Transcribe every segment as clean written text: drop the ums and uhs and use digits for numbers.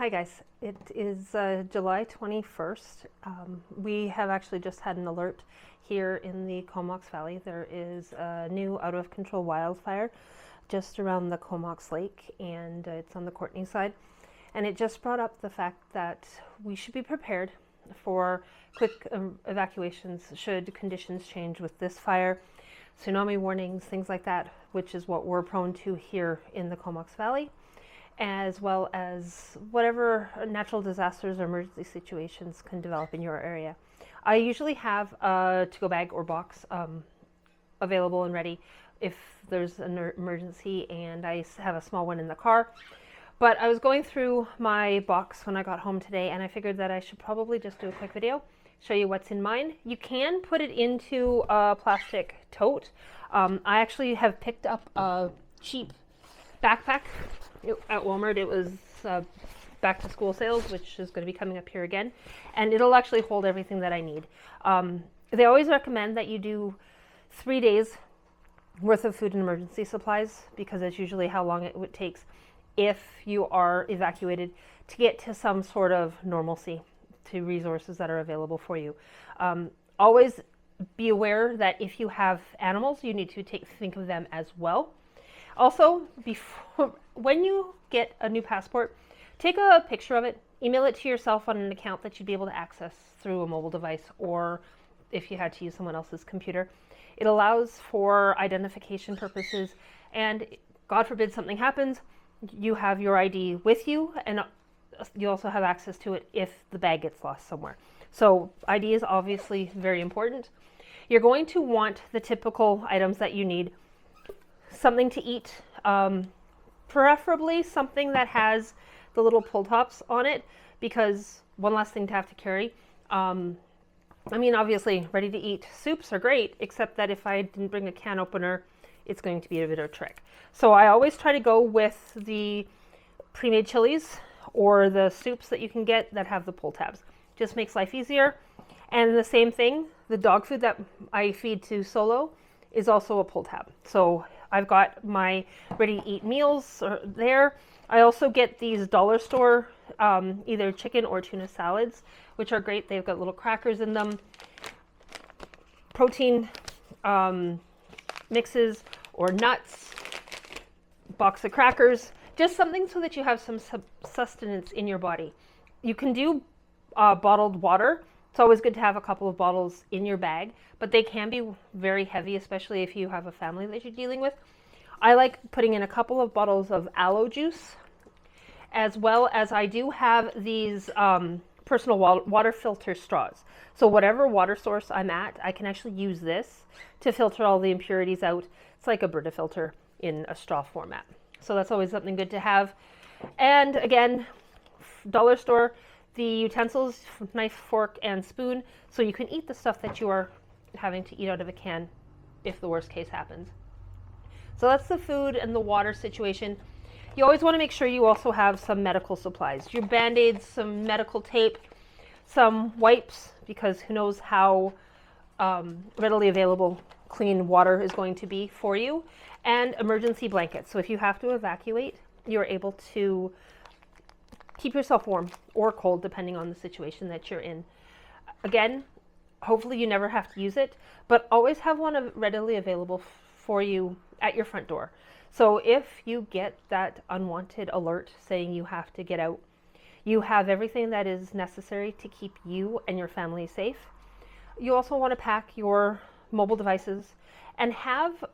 Hi guys, it is July 21st. We have actually just had an alert here in the Comox Valley. There is a new out-of-control wildfire just around the Comox Lake, and it's on the Courtney side. And it just brought up the fact that we should be prepared for quick evacuations should conditions change with this fire, tsunami warnings, things like that, which is what we're prone to here in the Comox Valley, as well as whatever natural disasters or emergency situations can develop in your area. I usually have a to-go bag or box available and ready if there's an emergency, and I have a small one in the car. But I was going through my box when I got home today, and I figured that I should probably just do a quick video, show you what's in mine. You can put it into a plastic tote. I actually have picked up a cheap backpack at Walmart. It was back to school sales, which is going to be coming up here again, and it'll actually hold everything that I need. They always recommend that you do 3 days worth of food and emergency supplies, because that's usually how long it takes if you are evacuated to get to some sort of normalcy, to resources that are available for you. Always be aware that if you have animals, you need to think of them as well. Also, when you get a new passport, take a picture of it, email it to yourself on an account that you'd be able to access through a mobile device, or if you had to use someone else's computer. It allows for identification purposes, and God forbid something happens, you have your ID with you, and you also have access to it if the bag gets lost somewhere. So ID is obviously very important. You're going to want the typical items that you need. Something to eat, preferably something that has the little pull tops on it, because one less thing to have to carry. I mean, obviously ready to eat soups are great, except that if I didn't bring a can opener, it's going to be a bit of a trick. So I always try to go with the pre-made chilies or the soups that you can get that have the pull tabs. Just makes life easier. And the same thing, the dog food that I feed to Solo is also a pull tab. So I've got my ready-to-eat meals there. I also get these dollar store either chicken or tuna salads, which are great. They've got little crackers in them, protein mixes or nuts, box of crackers, just something so that you have some sustenance in your body. You can do bottled water. It's always good to have a couple of bottles in your bag, but they can be very heavy, especially if you have a family that you're dealing with. I like putting in a couple of bottles of aloe juice, as well as I do have these personal water filter straws. So whatever water source I'm at, I can actually use this to filter all the impurities out. It's like a Brita filter in a straw format. So that's always something good to have. And again, dollar store, the utensils, knife, fork, and spoon, so you can eat the stuff that you are having to eat out of a can if the worst case happens. So that's the food and the water situation. You always want to make sure you also have some medical supplies, your Band-Aids, some medical tape, some wipes, because who knows how readily available clean water is going to be for you, and emergency blankets. So if you have to evacuate, you're able to keep yourself warm or cold depending on the situation that you're in. Again, hopefully you never have to use it, but always have one readily available for you at your front door. So if you get that unwanted alert saying you have to get out, you have everything that is necessary to keep you and your family safe. You also want to pack your mobile devices and have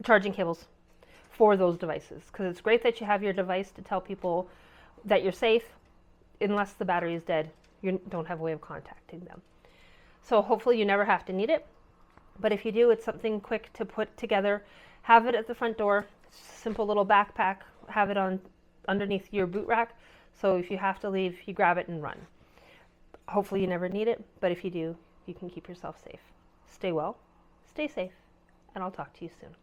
charging cables for those devices, because it's great that you have your device to tell people that you're safe. Unless the battery is dead, you don't have a way of contacting them. So hopefully you never have to need it, but if you do, it's something quick to put together. Have it at the front door, simple little backpack, have it on underneath your boot rack, so if you have to leave, you grab it and run. Hopefully you never need it, but if you do, you can keep yourself safe. Stay well, stay safe, and I'll talk to you soon.